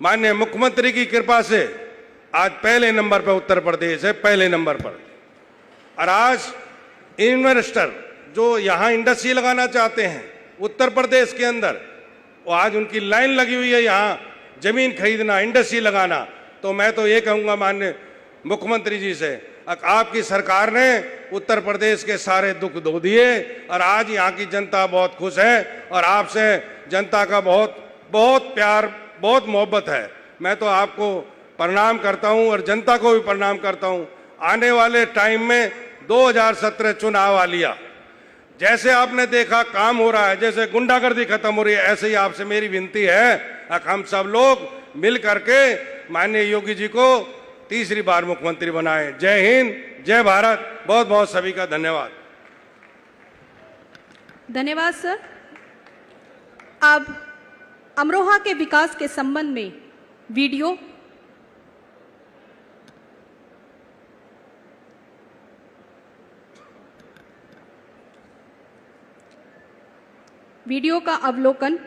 माननीय मुख्यमंत्री की कृपा से आज पहले नंबर पर उत्तर प्रदेश है, पहले नंबर पर। और आज इन्वेस्टर जो यहाँ इंडस्ट्री लगाना चाहते हैं उत्तर प्रदेश के अंदर, वो आज उनकी लाइन लगी हुई है यहाँ जमीन खरीदना, इंडस्ट्री लगाना। तो मैं तो ये कहूँगा माननीय मुख्यमंत्री जी से, आपकी सरकार ने उत्तर प्रदेश के सारे दुख धो दिए और आज यहाँ की जनता बहुत खुश है और आपसे जनता का बहुत बहुत प्यार, बहुत मोहब्बत है। मैं तो आपको प्रणाम करता हूँ और जनता को भी प्रणाम करता हूँ। आने वाले टाइम में 2017 चुनाव आ लिया, जैसे आपने देखा काम हो रहा है, जैसे गुंडागर्दी खत्म हो रही है, ऐसे ही आपसे मेरी विनती है हम सब लोग मिल करके माननीय योगी जी को तीसरी बार मुख्यमंत्री बनाएं। जय हिंद, जय भारत। बहुत बहुत सभी का धन्यवाद। धन्यवाद सर। अब अमरोहा के विकास के संबंध में वीडियो का अवलोकन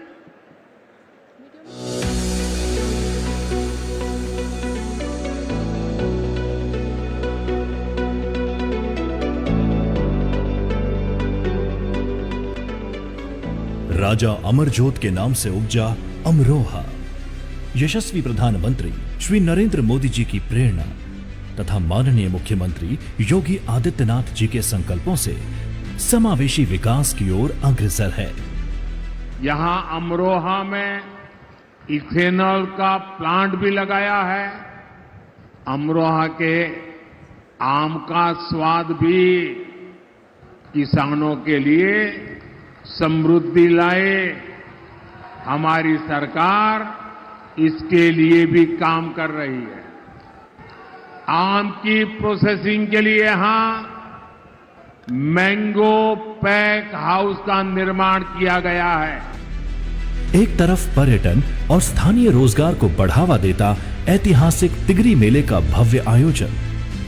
राजा अमरजोत के नाम से उपजा अमरोहा यशस्वी प्रधानमंत्री श्री नरेंद्र मोदी जी की प्रेरणा तथा माननीय मुख्यमंत्री योगी आदित्यनाथ जी के संकल्पों से समावेशी विकास की ओर अग्रसर है। यहां अमरोहा में इथेनॉल का प्लांट भी लगाया है। अमरोहा के आम का स्वाद भी किसानों के लिए समृद्धि लाए। हमारी सरकार इसके लिए भी काम कर रही है। आम की प्रोसेसिंग के लिए यहां मैंगो पैक हाउस का निर्माण किया गया है। एक तरफ पर्यटन और स्थानीय रोजगार को बढ़ावा देता ऐतिहासिक तिगरी मेले का भव्य आयोजन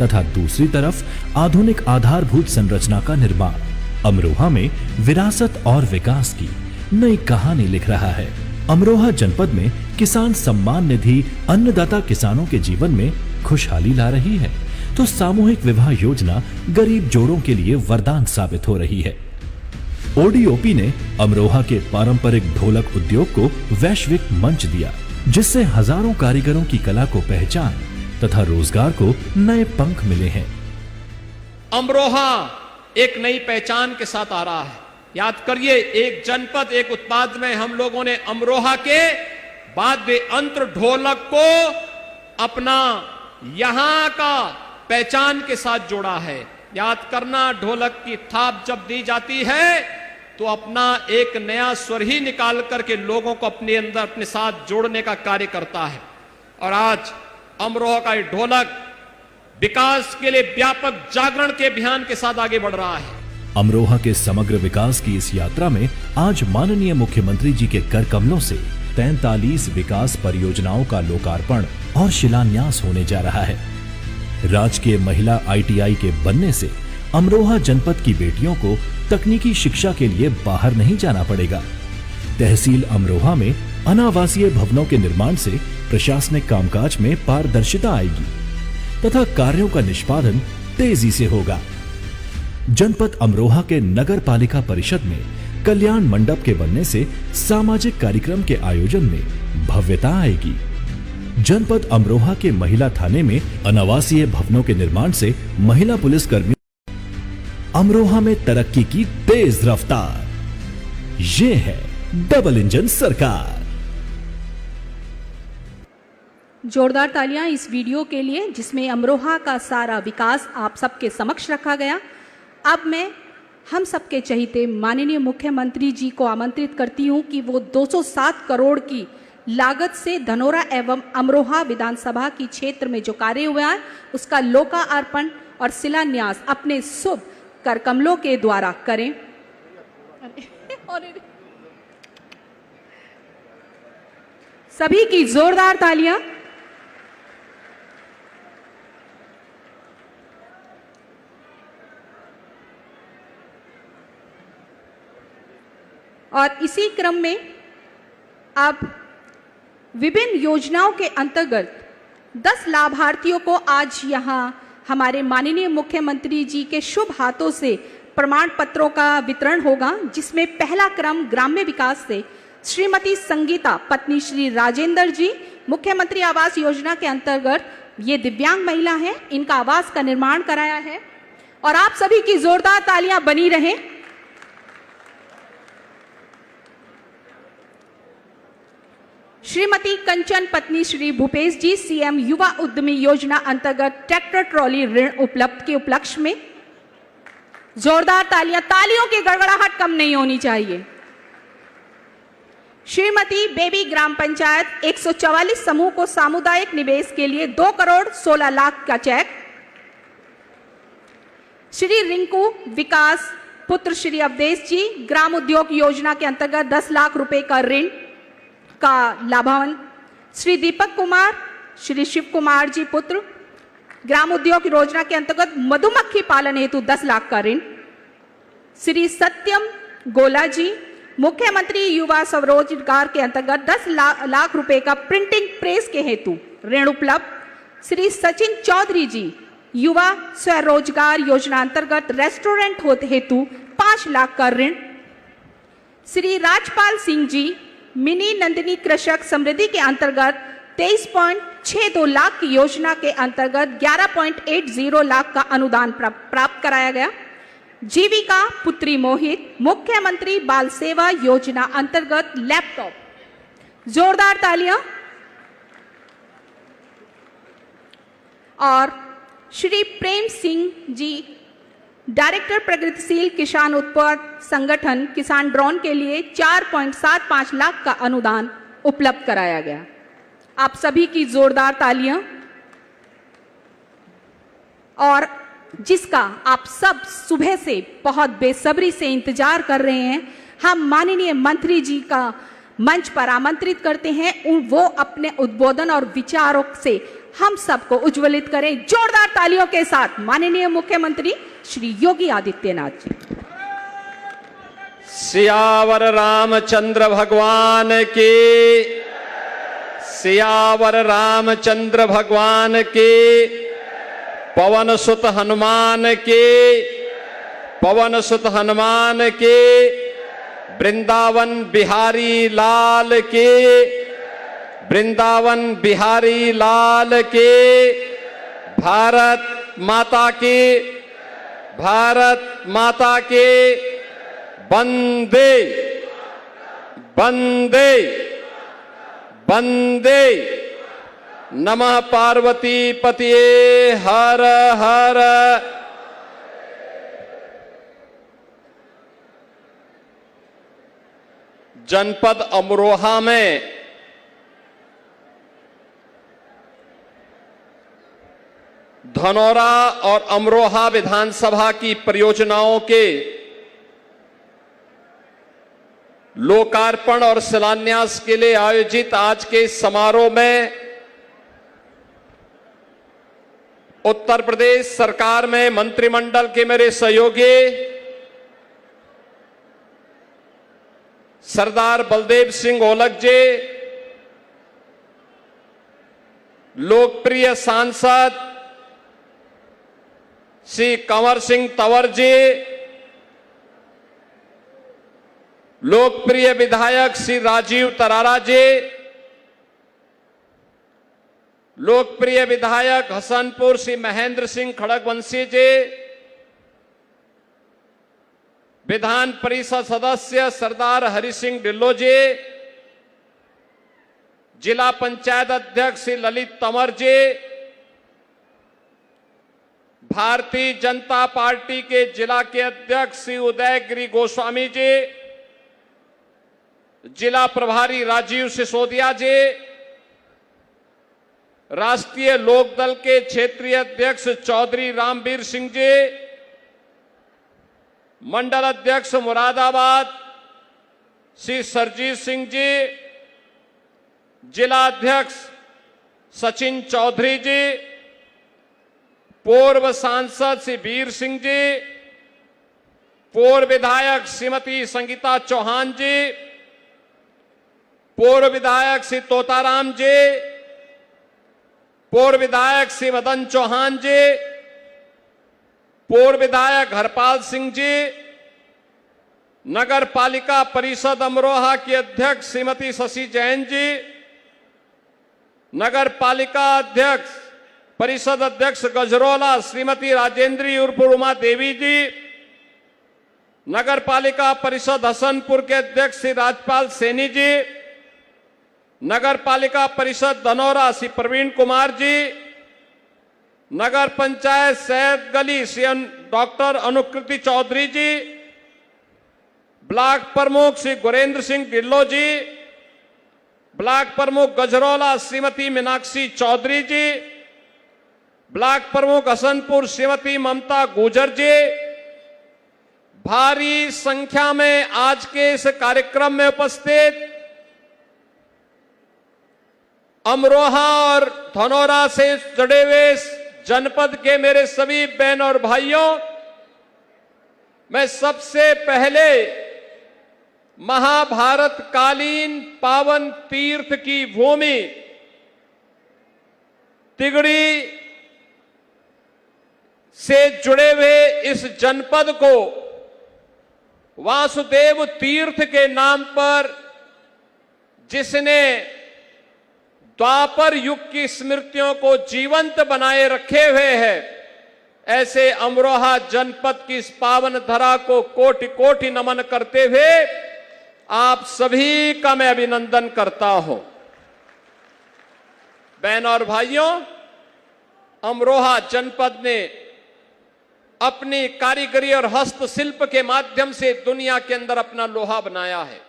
तथा दूसरी तरफ आधुनिक आधारभूत संरचना का निर्माण अमरोहा में विरासत और विकास की नई कहानी लिख रहा है। अमरोहा जनपद में किसान सम्मान निधि अन्नदाता किसानों के जीवन में खुशहाली ला रही है, तो सामूहिक विवाह योजना गरीब जोड़ों के लिए वरदान साबित हो रही है। ओडीओपी ने अमरोहा के पारंपरिक ढोलक उद्योग को वैश्विक मंच दिया, जिससे हजारों कारीगरों की कला को पहचान तथा रोजगार को नए पंख मिले हैं। अमरोहा एक नई पहचान के साथ आ रहा है। याद करिए, एक जनपद एक उत्पाद में हम लोगों ने अमरोहा के वाद्य यंत्र ढोलक को अपना यहां का पहचान के साथ जोड़ा है। याद करना, ढोलक की थाप जब दी जाती है तो अपना एक नया स्वर ही निकाल करके लोगों को अपने अंदर अपने साथ जोड़ने का कार्य करता है। और आज अमरोहा का ये ढोलक विकास के लिए व्यापक जागरण के अभियान के साथ आगे बढ़ रहा है। अमरोहा के समग्र विकास की इस यात्रा में आज माननीय मुख्यमंत्री जी के कर कमलों से 43 विकास परियोजनाओं का लोकार्पण और शिलान्यास होने जा रहा है। राजकीय महिला ITI के बनने से अमरोहा जनपद की बेटियों को तकनीकी शिक्षा के लिए बाहर नहीं जाना पड़ेगा। तहसील अमरोहा में अनावासीय भवनों के निर्माण से प्रशासनिक कामकाज में पारदर्शिता आएगी तथा कार्यों का निष्पादन तेजी से होगा। जनपद अमरोहा के नगर पालिका परिषद में कल्याण मंडप के बनने से सामाजिक कार्यक्रम के आयोजन में भव्यता आएगी। जनपद अमरोहा के महिला थाने में अनावासीय भवनों के निर्माण से महिला पुलिसकर्मी अमरोहा में तरक्की की तेज रफ्तार। ये है डबल इंजन सरकार। जोरदार तालियां इस वीडियो के लिए, जिसमें अमरोहा का सारा विकास आप सबके समक्ष रखा गया। अब मैं हम सबके चहीते माननीय मुख्यमंत्री जी को आमंत्रित करती हूं कि वो 207 करोड़ की लागत से धनोरा एवं अमरोहा विधानसभा की क्षेत्र में जो कार्य हुआ है उसका लोकार्पण और शिलान्यास अपने शुभ कर कमलों के द्वारा करें। सभी की जोरदार तालियां। और इसी क्रम में अब विभिन्न योजनाओं के अंतर्गत 10 लाभार्थियों को आज यहाँ हमारे माननीय मुख्यमंत्री जी के शुभ हाथों से प्रमाण पत्रों का वितरण होगा, जिसमें पहला क्रम ग्राम्य विकास से श्रीमती संगीता पत्नी श्री राजेंद्र जी, मुख्यमंत्री आवास योजना के अंतर्गत ये दिव्यांग महिला हैं, इनका आवास का निर्माण कराया है और आप सभी की जोरदार तालियां बनी रहें। श्रीमती कंचन पत्नी श्री भूपेश जी, सीएम युवा उद्यमी योजना अंतर्गत ट्रैक्टर ट्रॉली ऋण उपलब्ध के उपलक्ष्य में जोरदार तालियां, तालियों की गड़गड़ाहट कम नहीं होनी चाहिए। श्रीमती बेबी ग्राम पंचायत 144 समूह को सामुदायिक निवेश के लिए 2 करोड़ 16 लाख का चेक। श्री रिंकू विकास पुत्र श्री अवधेश जी, ग्राम उद्योग योजना के अंतर्गत 10 लाख रुपए का ऋण का लाभांश। श्री दीपक कुमार श्री शिव कुमार जी पुत्र, ग्राम उद्योग योजना के अंतर्गत मधुमक्खी पालन हेतु 10 लाख का ऋण। श्री सत्यम गोला जी, मुख्यमंत्री युवा स्वरोजगार के अंतर्गत 10 लाख रुपए का प्रिंटिंग प्रेस के हेतु ऋण उपलब्ध। श्री सचिन चौधरी जी, युवा स्वरोजगार योजना अंतर्गत रेस्टोरेंट हेतु 5 लाख का ऋण। श्री राजपाल सिंह जी, मिनी नंदिनी कृषक समृद्धि के अंतर्गत 23.62 लाख की योजना के अंतर्गत 11.80 लाख का अनुदान प्राप्त कराया गया। जीविका पुत्री मोहित, मुख्यमंत्री बाल सेवा योजना अंतर्गत लैपटॉप। जोरदार तालियां। और श्री प्रेम सिंह जी, डायरेक्टर प्रगतिशील किसान उत्पाद संगठन किसान ड्रोन के लिए 4.75 लाख का अनुदान उपलब्ध कराया गया। आप सभी की जोरदार तालियां। और जिसका आप सब सुबह से बहुत बेसब्री से इंतजार कर रहे हैं, हम माननीय मंत्री जी का मंच पर आमंत्रित करते हैं, वो अपने उद्बोधन और विचारों से हम सबको उज्ज्वलित करें। जोरदार तालियों के साथ माननीय मुख्यमंत्री श्री योगी आदित्यनाथ जी। सियावर रामचंद्र भगवान की, सियावर रामचंद्र भगवान की, पवन सुत हनुमान की, पवन सुत हनुमान की, वृंदावन बिहारी लाल की, वृंदावन बिहारी लाल की, भारत माता की, भारत माता की, वंदे वंदे वंदे। नमः पार्वती पतिये हर हर। जनपद अमरोहा में धनौरा और अमरोहा विधानसभा की परियोजनाओं के लोकार्पण और शिलान्यास के लिए आयोजित आज के इस समारोह में उत्तर प्रदेश सरकार में मंत्रिमंडल के मेरे सहयोगी सरदार बलदेव सिंह ओलख जी, लोकप्रिय सांसद श्री कंवर सिंह तंवर जी, लोकप्रिय विधायक श्री राजीव तरारा जी, लोकप्रिय विधायक हसनपुर श्री महेंद्र सिंह खड़गवंशी जी, विधान परिषद सदस्य सरदार हरि सिंह ढिल्लो जी, जिला पंचायत अध्यक्ष श्री ललित तंवर जी, भारतीय जनता पार्टी के जिला के अध्यक्ष श्री उदयगिरी गोस्वामी जी, जिला प्रभारी राजीव सिसोदिया जी, राष्ट्रीय लोकदल के क्षेत्रीय अध्यक्ष चौधरी रामवीर सिंह जी, मंडल अध्यक्ष मुरादाबाद श्री सरजीत सिंह जी, जिला अध्यक्ष सचिन चौधरी जी, पूर्व सांसद श्री वीर सिंह जी, पूर्व विधायक श्रीमती संगीता चौहान जी, पूर्व विधायक श्री तोताराम जी, पूर्व विधायक श्री मदन चौहान जी, पूर्व विधायक हरपाल सिंह जी, नगर पालिका परिषद अमरोहा की अध्यक्ष श्रीमती शशि जैन जी, नगर पालिका अध्यक्ष परिषद अध्यक्ष गजरौला श्रीमती राजेंद्री उर्फ उमा देवी जी, नगर पालिका परिषद हसनपुर के अध्यक्ष श्री राजपाल सैनी जी, नगर पालिका परिषद धनौरा श्री प्रवीण कुमार जी, नगर पंचायत सैयद गली श्री डॉक्टर अनुकृति चौधरी जी, ब्लॉक प्रमुख श्री गुरेंद्र सिंह ढिल्लो जी, ब्लॉक प्रमुख गजरौला श्रीमती मीनाक्षी चौधरी जी, ब्लॉक प्रमुख हसनपुर श्रीमती ममता गुजर जी, भारी संख्या में आज के इस कार्यक्रम में उपस्थित अमरोहा और धनौरा से जुड़े हुए जनपद के मेरे सभी बहन और भाइयों, मैं सबसे पहले महाभारत कालीन पावन तीर्थ की भूमि तिगड़ी से जुड़े हुए इस जनपद को वासुदेव तीर्थ के नाम पर, जिसने द्वापर युग की स्मृतियों को जीवंत बनाए रखे हुए है, ऐसे अमरोहा जनपद की इस पावन धरा को कोटि कोटि नमन करते हुए आप सभी का मैं अभिनंदन करता हूं। बहन और भाइयों, अमरोहा जनपद ने अपनी कारीगरी और हस्तशिल्प के माध्यम से दुनिया के अंदर अपना लोहा बनाया है।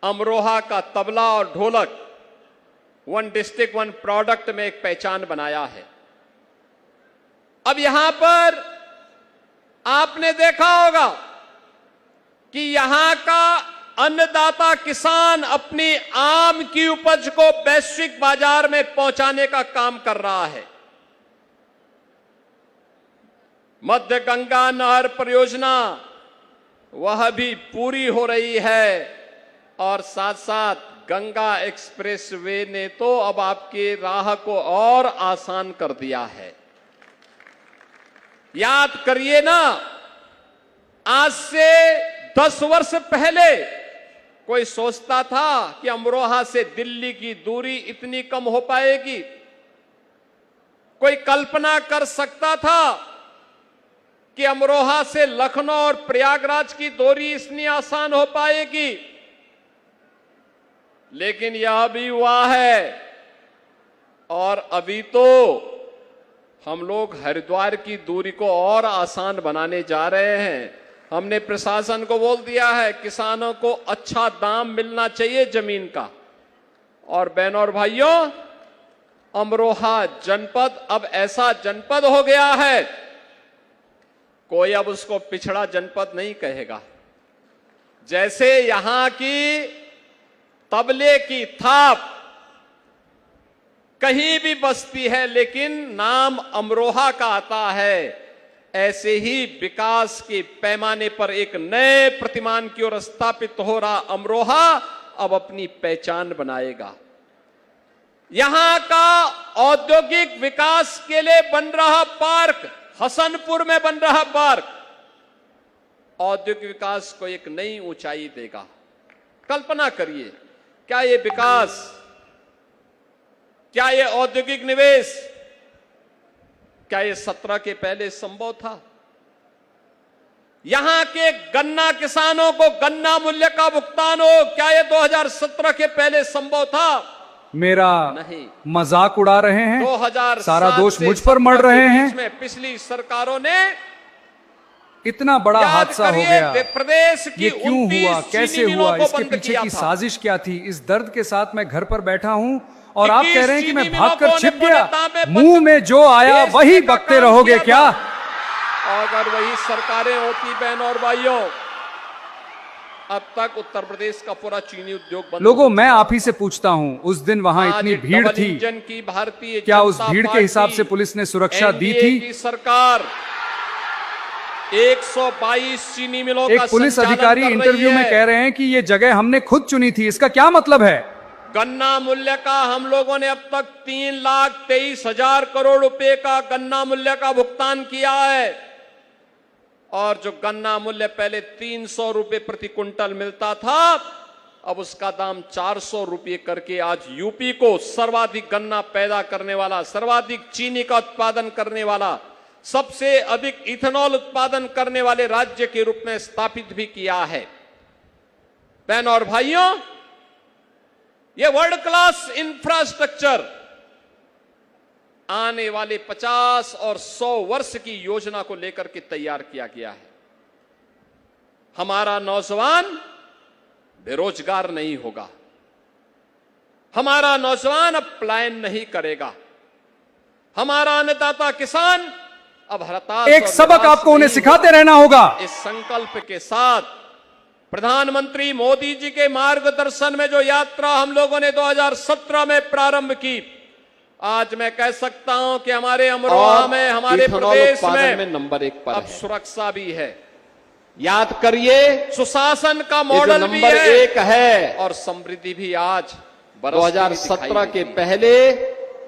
अमरोहा का तबला और ढोलक वन डिस्ट्रिक्ट वन प्रोडक्ट में एक पहचान बनाया है। अब यहां पर आपने देखा होगा कि यहां का अन्नदाता किसान अपनी आम की उपज को वैश्विक बाजार में पहुंचाने का काम कर रहा है। मध्य गंगा नहर परियोजना वह भी पूरी हो रही है और साथ साथ गंगा एक्सप्रेसवे ने तो अब आपके राह को और आसान कर दिया है। याद करिए ना, आज से 10 वर्ष पहले कोई सोचता था कि अमरोहा से दिल्ली की दूरी इतनी कम हो पाएगी? कोई कल्पना कर सकता था कि अमरोहा से लखनऊ और प्रयागराज की दूरी इतनी आसान हो पाएगी? लेकिन यह भी हुआ है और अभी तो हम लोग हरिद्वार की दूरी को और आसान बनाने जा रहे हैं। हमने प्रशासन को बोल दिया है, किसानों को अच्छा दाम मिलना चाहिए जमीन का। और बहनों और भाइयों, अमरोहा जनपद अब ऐसा जनपद हो गया है, कोई अब उसको पिछड़ा जनपद नहीं कहेगा। जैसे यहां की तबले की थाप कहीं भी बसती है लेकिन नाम अमरोहा का आता है, ऐसे ही विकास के पैमाने पर एक नए प्रतिमान की ओर स्थापित हो रहा अमरोहा अब अपनी पहचान बनाएगा। यहां का औद्योगिक विकास के लिए बन रहा पार्क, हसनपुर में बन रहा पार्क, औद्योगिक विकास को एक नई ऊंचाई देगा। कल्पना करिए, क्या ये विकास, क्या ये औद्योगिक निवेश, क्या ये 17 के पहले संभव था? यहां के गन्ना किसानों को गन्ना मूल्य का भुगतान हो, क्या ये 2017 के पहले संभव था? मेरा नहीं। मजाक उड़ा रहे हैं, 2007 सारा दोष मुझ पर मढ़ रहे हैं। पिछली सरकारों ने इतना बड़ा हादसा हो गया, प्रदेश की ये क्यों 29 हुआ, कैसे चीनी मिलों हुआ, को इसके बंद पीछे किया की था। साजिश क्या थी? इस दर्द के साथ मैं घर पर बैठा हूं और आप कह रहे हैं कि मैं चीनी भागकर मिलों छिप को गया। दामे मुंह में जो आया देश वही का बकते काम रहोगे किया क्या? था। अगर वही सरकारें होती बहनों और भाइयों, अब तक उत्तर प्रदेश का पूरा चीनी उद्योग बंद। लोगों, मैं आप ही से पूछता हूं, उस दिन वहां इतनी भीड़ थी, की भारतीय क्या उस जनता भीड़ के हिसाब से पुलिस ने सुरक्षा दी थी? की सरकार 122 चीनी मिलों का एक पुलिस संचालन अधिकारी कर रही इंटरव्यू में है। कह रहे हैं कि ये जगह हमने खुद चुनी थी, इसका क्या मतलब है? गन्ना मूल्य का हम लोगों ने अब तक 3,23,000 करोड़ रुपए का गन्ना मूल्य का भुगतान किया है। और जो गन्ना मूल्य पहले 300 रुपए प्रति कुंटल मिलता था, अब उसका दाम 400 रुपए करके आज यूपी को सर्वाधिक गन्ना पैदा करने वाला, सर्वाधिक चीनी का उत्पादन करने वाला, सबसे अधिक इथेनॉल उत्पादन करने वाले राज्य के रूप में स्थापित भी किया है। बहनों और भाइयों, यह वर्ल्ड क्लास इंफ्रास्ट्रक्चर आने वाले 50 और 100 वर्ष की योजना को लेकर के तैयार किया गया है। हमारा नौजवान बेरोजगार नहीं होगा, हमारा नौजवान अब पलायन नहीं करेगा, हमारा अन्नदाता किसान अब हड़ताल एक सबक आपको उन्हें सिखाते रहना होगा। इस संकल्प के साथ प्रधानमंत्री मोदी जी के मार्गदर्शन में जो यात्रा हम लोगों ने 2017 में प्रारंभ की, आज मैं कह सकता हूं कि हमारे अमरोहा में, हमारे प्रदेश में नंबर 1 पर अब है। सुरक्षा भी है, याद करिए, सुशासन का ये जो मॉडल भी नंबर है 1 है, और समृद्धि भी आज 2017 के पहले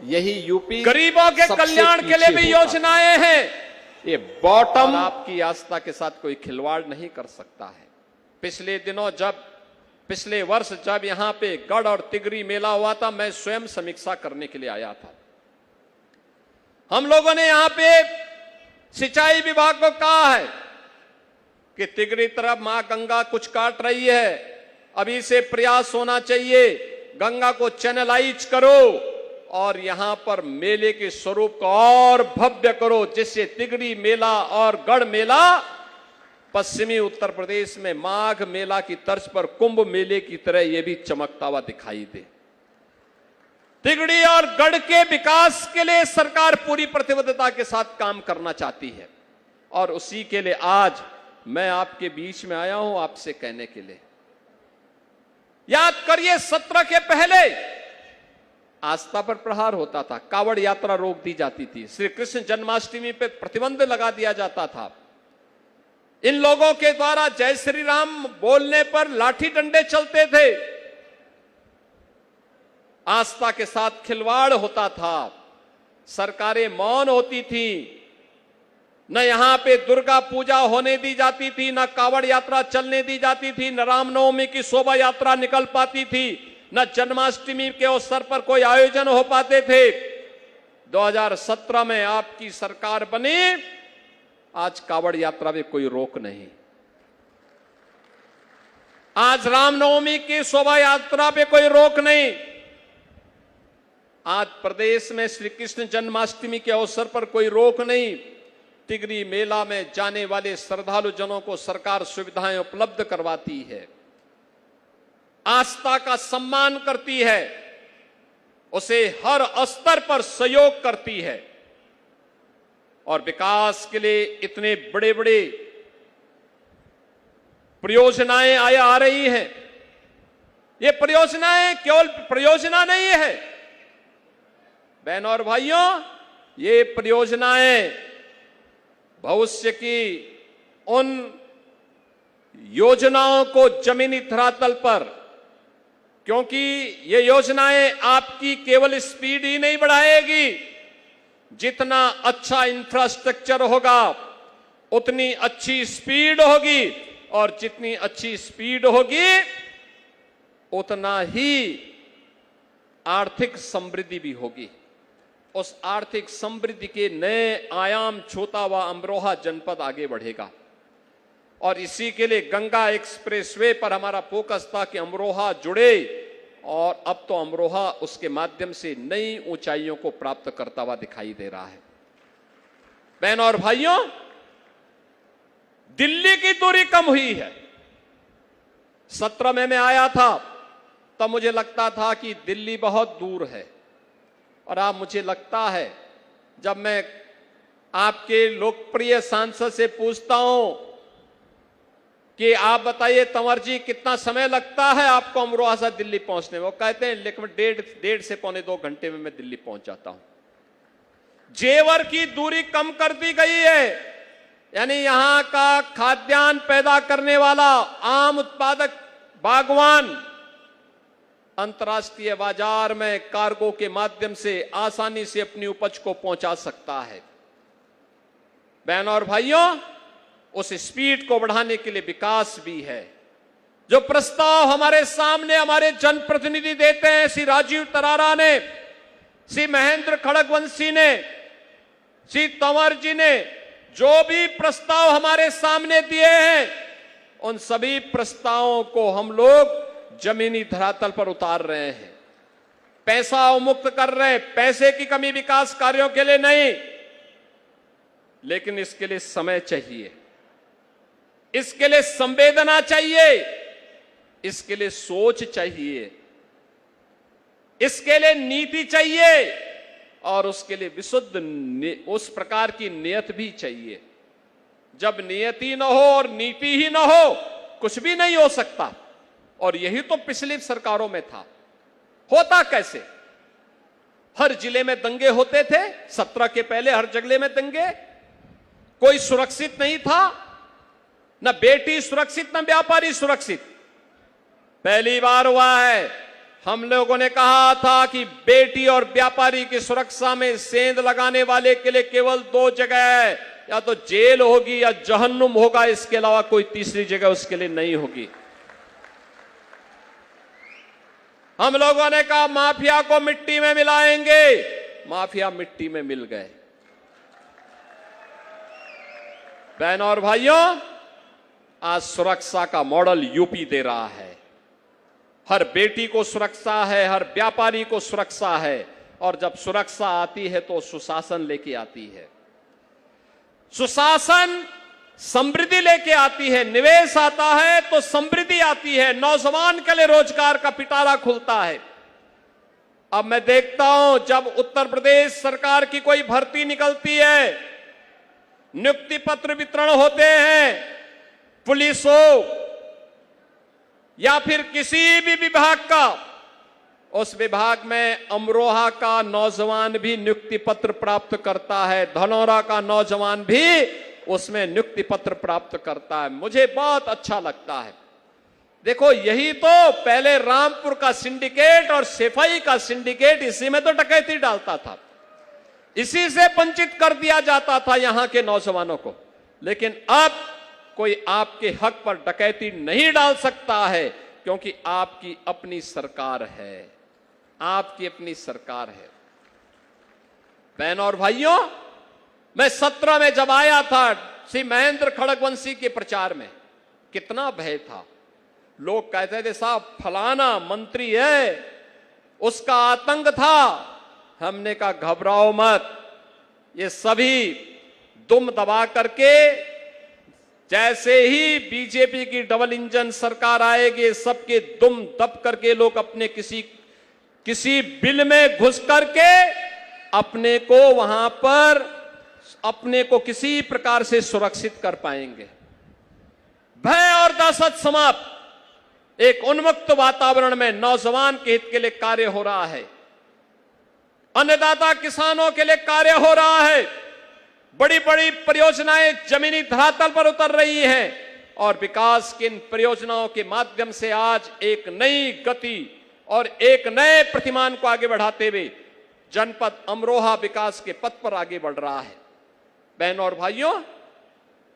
यही यूपी गरीबों के सबसे कल्याण के लिए पीछे भी होता। योजनाएं हैं। ये बॉटम आपकी आस्था के साथ कोई खिलवाड़ नहीं कर सकता है। पिछले वर्ष जब यहां पे गढ़ और तिगरी मेला हुआ था, मैं स्वयं समीक्षा करने के लिए आया था। हम लोगों ने यहां पे सिंचाई विभाग को कहा है कि तिगरी तरफ मां गंगा कुछ काट रही है, अभी से प्रयास होना चाहिए, गंगा को चैनलाइज करो और यहां पर मेले के स्वरूप को और भव्य करो, जिससे तिगरी मेला और गढ़ मेला पश्चिमी उत्तर प्रदेश में माघ मेला की तर्ज पर कुंभ मेले की तरह यह भी चमकता हुआ दिखाई दे। तिगड़ी और गढ़ के विकास के लिए सरकार पूरी प्रतिबद्धता के साथ काम करना चाहती है और उसी के लिए आज मैं आपके बीच में आया हूं आपसे कहने के लिए। याद करिए, 17 के पहले आस्था पर प्रहार होता था, कावड़ यात्रा रोक दी जाती थी, श्री कृष्ण जन्माष्टमी पे प्रतिबंध लगा दिया जाता था, इन लोगों के द्वारा जय श्री राम बोलने पर लाठी डंडे चलते थे, आस्था के साथ खिलवाड़ होता था, सरकारें मौन होती थी, न यहां पे दुर्गा पूजा होने दी जाती थी, न कावड़ यात्रा चलने दी जाती थी, न रामनवमी की शोभा यात्रा निकल पाती थी, न जन्माष्टमी के अवसर पर कोई आयोजन हो पाते थे। 2017 में आपकी सरकार बनी, आज कावड़ यात्रा में कोई रोक नहीं, आज रामनवमी की शोभा यात्रा पे कोई रोक नहीं, आज प्रदेश में श्री कृष्ण जन्माष्टमी के अवसर पर कोई रोक नहीं। तिगरी मेला में जाने वाले श्रद्धालु जनों को सरकार सुविधाएं उपलब्ध करवाती है, आस्था का सम्मान करती है, उसे हर स्तर पर सहयोग करती है और विकास के लिए इतने बड़े बड़े परियोजनाएं आ रही हैं। ये परियोजनाएं केवल परियोजना नहीं है बहनों और भाइयों, ये परियोजनाएं भविष्य की उन योजनाओं को जमीनी धरातल पर, क्योंकि ये योजनाएं आपकी केवल स्पीड ही नहीं बढ़ाएगी, जितना अच्छा इंफ्रास्ट्रक्चर होगा उतनी अच्छी स्पीड होगी और जितनी अच्छी स्पीड होगी उतना ही आर्थिक समृद्धि भी होगी। उस आर्थिक समृद्धि के नए आयाम छूता हुआ अमरोहा जनपद आगे बढ़ेगा और इसी के लिए गंगा एक्सप्रेसवे पर हमारा फोकस था कि अमरोहा जुड़े और अब तो अमरोहा उसके माध्यम से नई ऊंचाइयों को प्राप्त करता हुआ दिखाई दे रहा है। बहनों और भाइयों, दिल्ली की दूरी कम हुई है। 17 में मैं आया था तब मुझे लगता था कि दिल्ली बहुत दूर है और अब मुझे लगता है जब मैं आपके लोकप्रिय सांसद से पूछता हूं कि आप बताइए तंवर जी कितना समय लगता है आपको अमरोहा से दिल्ली पहुंचने में, वो कहते हैं लेकिन डेढ़ से पौने 2 घंटे में मैं दिल्ली पहुंच जाता हूं। जेवर की दूरी कम कर दी गई है। यानी यहां का खाद्यान्न पैदा करने वाला आम उत्पादक बागवान अंतर्राष्ट्रीय बाजार में कार्गो के माध्यम से आसानी से अपनी उपज को पहुंचा सकता है। बहनों और भाइयों, उस स्पीड को बढ़ाने के लिए विकास भी है। जो प्रस्ताव हमारे सामने हमारे जनप्रतिनिधि देते हैं, श्री राजीव तरारा ने, श्री महेंद्र खड़गवंशी ने, श्री तंवर जी ने जो भी प्रस्ताव हमारे सामने दिए हैं, उन सभी प्रस्तावों को हम लोग जमीनी धरातल पर उतार रहे हैं। पैसा मुक्त कर रहे हैं। पैसे की कमी विकास कार्यों के लिए नहीं, लेकिन इसके लिए समय चाहिए, इसके लिए संवेदना चाहिए, इसके लिए सोच चाहिए, इसके लिए नीति चाहिए और उसके लिए विशुद्ध उस प्रकार की नियत भी चाहिए। जब नियति न हो और नीति ही न हो, कुछ भी नहीं हो सकता। और यही तो पिछली सरकारों में था। होता कैसे? हर जिले में दंगे होते थे। 17 के पहले हर जगह में दंगे। कोई सुरक्षित नहीं था, न बेटी सुरक्षित, न व्यापारी सुरक्षित। पहली बार हुआ है। हम लोगों ने कहा था कि बेटी और व्यापारी की सुरक्षा में सेंध लगाने वाले के लिए केवल 2 जगह है, या तो जेल होगी या जहन्नुम होगा, इसके अलावा कोई तीसरी जगह उसके लिए नहीं होगी। हम लोगों ने कहा माफिया को मिट्टी में मिलाएंगे, माफिया मिट्टी में मिल गए। बहनों और भाइयों, आज सुरक्षा का मॉडल यूपी दे रहा है। हर बेटी को सुरक्षा है, हर व्यापारी को सुरक्षा है, और जब सुरक्षा आती है तो सुशासन लेके आती है। सुशासन समृद्धि लेके आती है। निवेश आता है तो समृद्धि आती है। नौजवान के लिए रोजगार का पिटारा खुलता है। अब मैं देखता हूं, जब उत्तर प्रदेश सरकार की कोई भर्ती निकलती है, नियुक्ति पत्र वितरण होते हैं, पुलिस हो या फिर किसी भी विभाग का, उस विभाग में अमरोहा का नौजवान भी नियुक्ति पत्र प्राप्त करता है, धनौरा का नौजवान भी उसमें नियुक्ति पत्र प्राप्त करता है। मुझे बहुत अच्छा लगता है। देखो, यही तो पहले रामपुर का सिंडिकेट और सेफई का सिंडिकेट, इसी में तो डकैती डालता था, इसी से वंचित कर दिया जाता था यहां के नौजवानों को। लेकिन अब कोई आपके हक पर डकैती नहीं डाल सकता है, क्योंकि आपकी अपनी सरकार है, आपकी अपनी सरकार है। बहनों और भाइयों, मैं 17 में जब आया था, श्री महेंद्र खड़गवंशी के प्रचार में कितना भय था। लोग कहते थे साहब फलाना मंत्री है, उसका आतंक था। हमने कहा घबराओ मत, ये सभी दुम दबा करके, जैसे ही बीजेपी की डबल इंजन सरकार आएगी, सबके दुम दब करके लोग अपने किसी बिल में घुस करके अपने को वहां पर अपने को किसी प्रकार से सुरक्षित कर पाएंगे। भय और दहशत समाप्त। एक उन्मुक्त वातावरण में नौजवान के हित के लिए कार्य हो रहा है, अन्नदाता किसानों के लिए कार्य हो रहा है। बड़ी बड़ी परियोजनाएं जमीनी धरातल पर उतर रही हैं, और विकास की इन परियोजनाओं के माध्यम से आज एक नई गति और एक नए प्रतिमान को आगे बढ़ाते हुए जनपद अमरोहा विकास के पथ पर आगे बढ़ रहा है। बहनों और भाइयों,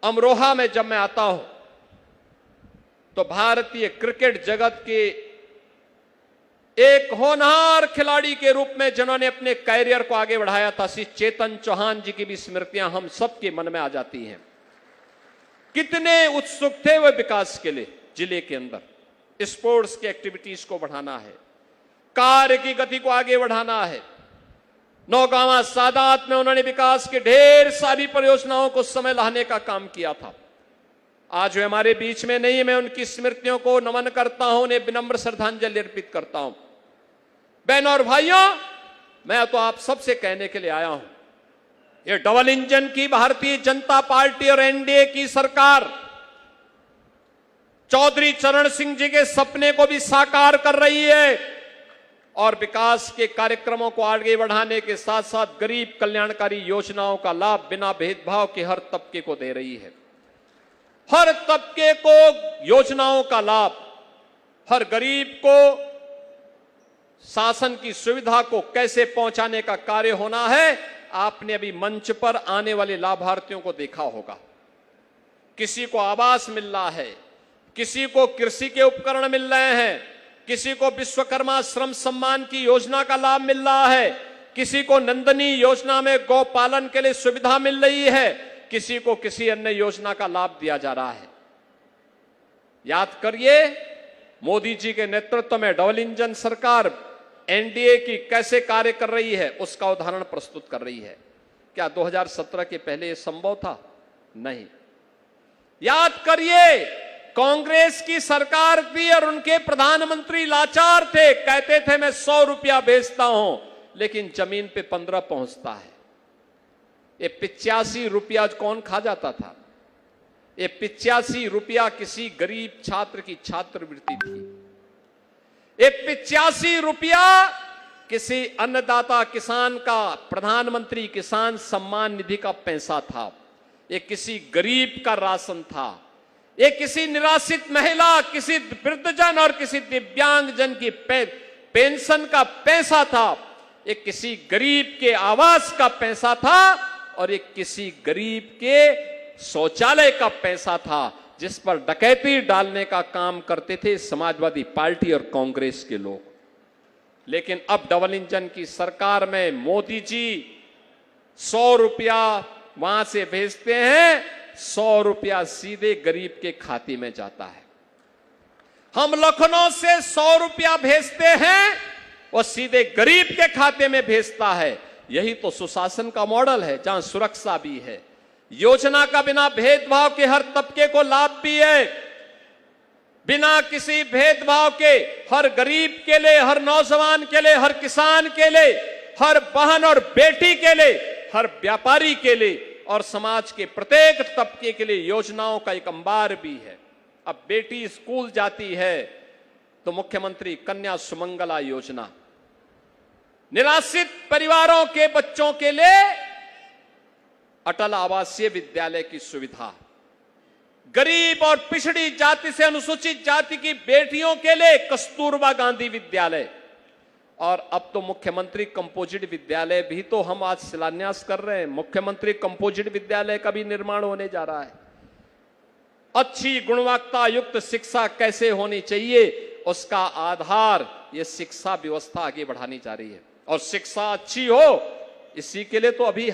अमरोहा में जब मैं आता हूं तो भारतीय क्रिकेट जगत के एक होनहार खिलाड़ी के रूप में जिन्होंने अपने कैरियर को आगे बढ़ाया था, श्री चेतन चौहान जी की भी स्मृतियां हम सबके मन में आ जाती हैं। कितने उत्सुक थे वे विकास के लिए। जिले के अंदर स्पोर्ट्स की एक्टिविटीज को बढ़ाना है, कार्य की गति को आगे बढ़ाना है। नौगांवा सादात में उन्होंने विकास के ढेर सारी परियोजनाओं को समय लाने का काम किया था। आज वे हमारे बीच में नहीं, मैं उनकी स्मृतियों को नमन करता हूं, उन्हें विनम्र श्रद्धांजलि अर्पित करता हूं। बहनों और भाइयों, मैं तो आप सबसे कहने के लिए आया हूं, ये डबल इंजन की भारतीय जनता पार्टी और एनडीए की सरकार चौधरी चरण सिंह जी के सपने को भी साकार कर रही है। और विकास के कार्यक्रमों को आगे बढ़ाने के साथ साथ गरीब कल्याणकारी योजनाओं का लाभ बिना भेदभाव के हर तबके को दे रही है। हर तबके को योजनाओं का लाभ, हर गरीब को शासन की सुविधा को कैसे पहुंचाने का कार्य होना है। आपने अभी मंच पर आने वाले लाभार्थियों को देखा होगा। किसी को आवास मिल रहा है, किसी को कृषि के उपकरण मिल रहे हैं, किसी को विश्वकर्मा श्रम सम्मान की योजना का लाभ मिल रहा है, किसी को नंदनी योजना में गौ पालन के लिए सुविधा मिल रही है, किसी को किसी अन्य योजना का लाभ दिया जा रहा है। याद करिए, मोदी जी के नेतृत्व में डबल इंजन सरकार एनडीए की कैसे कार्य कर रही है, उसका उदाहरण प्रस्तुत कर रही है। क्या 2017 के पहले यह संभव था? नहीं। याद करिए, कांग्रेस की सरकार थी और उनके प्रधानमंत्री लाचार थे, कहते थे मैं 100 रुपया भेजता हूं, लेकिन जमीन पे 15 पहुंचता है। ये 85 रुपया कौन खा जाता था? ये 85 रुपया किसी गरीब छात्र की छात्रवृत्ति थी। ये 85 रुपया किसी अन्नदाता किसान का प्रधानमंत्री किसान सम्मान निधि का पैसा था। ये किसी गरीब का राशन था। ये किसी निराश्रित महिला, किसी वृद्धजन और किसी दिव्यांग जन की पेंशन का पैसा था। ये किसी गरीब के आवास का पैसा था और ये किसी गरीब के शौचालय का पैसा था, जिस पर डकैती डालने का काम करते थे समाजवादी पार्टी और कांग्रेस के लोग। लेकिन अब डबल इंजन की सरकार में मोदी जी 100 रुपया वहां से भेजते हैं, 100 रुपया सीधे गरीब के खाते में जाता है। हम लखनऊ से 100 रुपया भेजते हैं, वो सीधे गरीब के खाते में भेजता है। यही तो सुशासन का मॉडल है, जहां सुरक्षा भी है, योजना का बिना भेदभाव के हर तबके को लाभ भी है, बिना किसी भेदभाव के हर गरीब के लिए, हर नौजवान के लिए, हर किसान के लिए, हर बहन और बेटी के लिए, हर व्यापारी के लिए और समाज के प्रत्येक तबके के लिए योजनाओं का एक अंबार भी है। अब बेटी स्कूल जाती है तो मुख्यमंत्री कन्या सुमंगला योजना, निराश्रित परिवारों के बच्चों के लिए अटल आवासीय विद्यालय की सुविधा, गरीब और पिछड़ी जाति से अनुसूचित जाति की बेटियों के लिए कस्तूरबा गांधी विद्यालय, और अब तो मुख्यमंत्री कंपोजिट विद्यालय भी तो हम आज शिलान्यास कर रहे हैं। मुख्यमंत्री कंपोजिट विद्यालय का भी निर्माण होने जा रहा है। अच्छी गुणवत्ता युक्त शिक्षा कैसे होनी चाहिए, उसका आधार ये शिक्षा व्यवस्था आगे बढ़ानी जा रही है। और शिक्षा अच्छी हो, इसी के लिए तो अभी